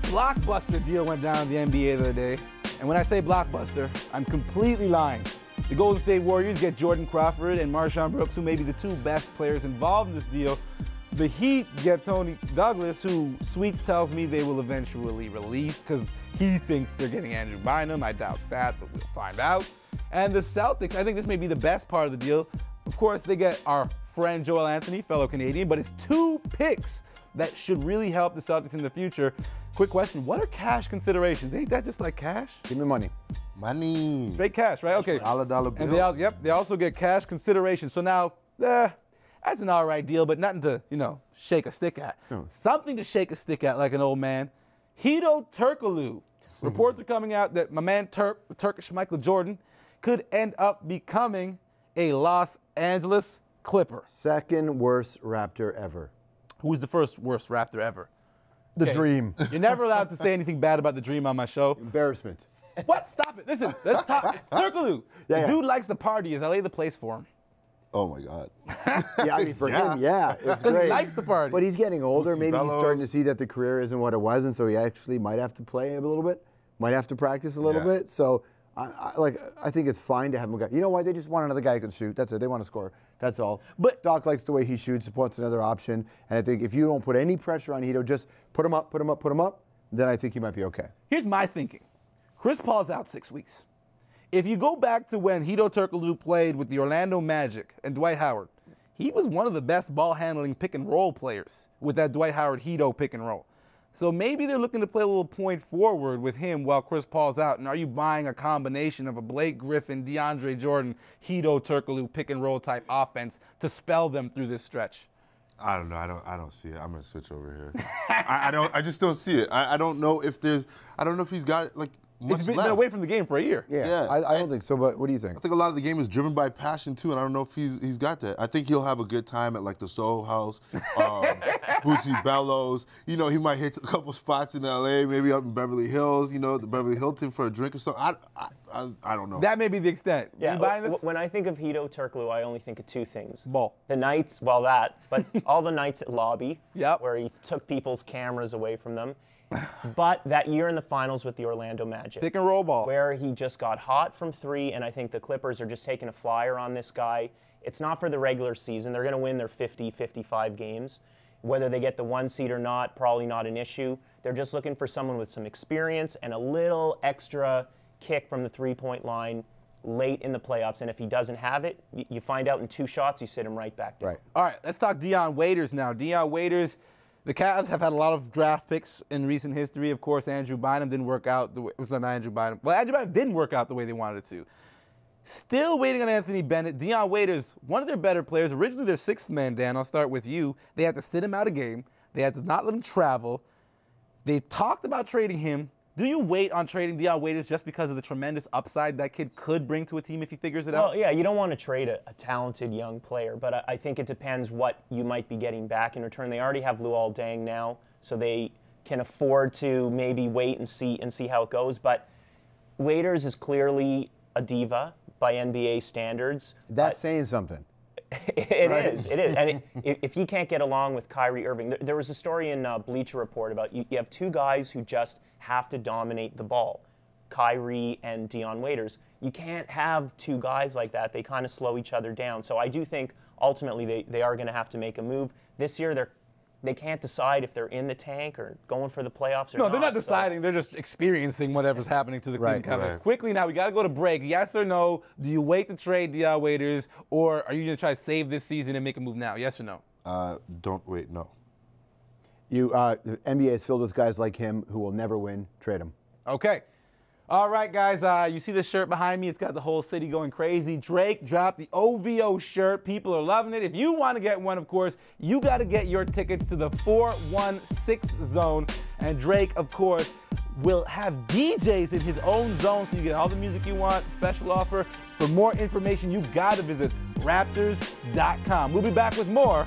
blockbuster deal went down in the NBA the other day. And when I say blockbuster, I'm completely lying. The Golden State Warriors get Jordan Crawford and Marshawn Brooks, who may be the two best players involved in this deal. The Heat get Tony Douglas, who Sweets tells me they will eventually release because he thinks they're getting Andrew Bynum. I doubt that, but we'll find out. And the Celtics, I think this may be the best part of the deal. Of course, they get our friend Joel Anthony, fellow Canadian, but it's 2 picks that should really help the Celtics in the future. Quick question, what are cash considerations? Ain't that just like cash? Give me money. Money. Straight cash, right? Okay. $1 bills. And they also get cash consideration. So now, that's an all right deal, but nothing to, shake a stick at. Something to shake a stick at like an old man. Hedo Turkoglu. Reports are coming out that my man Turkish Michael Jordan, could end up becoming a Los Angeles Clipper. Second worst Raptor ever. Who's the first worst Raptor ever? The Dream. You're never allowed to say anything bad about the Dream on my show. Embarrassment. What? Stop it. Listen, let's talk. Turkoglu. The dude likes to party. Is LA the place for him? Oh, my God. Yeah, I mean, for him, it's great. He likes to party. But he's getting older. Maybe he's starting to see that the career isn't what it was, and so he actually might have to play a little bit, might have to practice a little bit. So, I think it's fine to have him go. You know what? They just want another guy who can shoot. That's it. They want to score. That's all. But Doc likes the way he shoots. He wants another option. And I think if you don't put any pressure on Hedo, just put him up, then I think he might be okay. Here's my thinking. Chris Paul's out 6 weeks. If you go back to when Hedo Turkoglu played with the Orlando Magic and Dwight Howard, he was one of the best ball-handling pick-and-roll players with that Dwight Howard-Hedo pick-and-roll. So maybe they're looking to play a little point forward with him while Chris Paul's out. And are you buying a combination of a Blake Griffin, DeAndre Jordan, Hedo Turkoglu pick-and-roll type offense to spell them through this stretch? I don't know. I don't see it. I'm gonna switch over here. I just don't see it. I don't know if he's got much He's been left. away from the game for a year. Yeah. I don't think so, but what do you think? I think a lot of the game is driven by passion too, and I don't know if he's got that. I think he'll have a good time at like the Soho House, Bootsy Bellows. He might hit a couple spots in LA, maybe up in Beverly Hills. The Beverly Hilton for a drink or so. I don't know. That may be the extent. Yeah. You buying this? When I think of Hedo Turkoglu, I only think of 2 things. Ball. The nights, but all the nights at Lobby, where he took people's cameras away from them. But that year in the finals with the Orlando Magic. Pick and roll ball. Where he just got hot from 3, and I think the Clippers are just taking a flyer on this guy. It's not for the regular season. They're going to win their 50, 55 games. Whether they get the 1 seed or not, probably not an issue. They're just looking for someone with some experience and a little extra kick from the 3-point line late in the playoffs. And if he doesn't have it, you find out in 2 shots, you sit him right back down. Right. All right, let's talk Dion Waiters now. Dion Waiters, the Cavs have had a lot of draft picks in recent history. Of course, Andrew Bynum didn't work out. It was not Andrew Bynum. Well, Andrew Bynum didn't work out the way they wanted it to. Still waiting on Anthony Bennett. Dion Waiters, one of their better players. Originally their 6th man, Dan. I'll start with you. They had to sit him out a game. They had to not let him travel. They talked about trading him. Do you wait on trading Dion Waiters just because of the tremendous upside that kid could bring to a team if he figures it out? Well, yeah, you don't want to trade a talented young player, but I think it depends what you might be getting back in return. They already have Luol Deng now, so they can afford to maybe wait and see how it goes. But Waiters is clearly a diva by NBA standards. That's saying something. It is. And if he can't get along with Kyrie Irving, there was a story in Bleacher Report about you have 2 guys who just have to dominate the ball, Kyrie and Dion Waiters. You can't have 2 guys like that. They kind of slow each other down. So I do think ultimately they are going to have to make a move. This year they can't decide if they're in the tank or going for the playoffs or not. No, they're not deciding. They're just experiencing whatever's happening to the Cleveland Cavaliers. Right. Quickly now, we got to go to break. Yes or no? Do you wait to trade Dion Waiters, or are you going to try to save this season and make a move now? Yes or no? Don't wait. No. The NBA is filled with guys like him who will never win. Trade him. Okay. All right, guys, you see this shirt behind me? It's got the whole city going crazy. Drake dropped the OVO shirt. People are loving it. If you want to get one, of course, you got to get your tickets to the 416 zone. And Drake, of course, will have DJs in his own zone so you get all the music you want. Special offer. For more information, you got to visit Raptors.com. We'll be back with more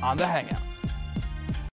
on The Hangout.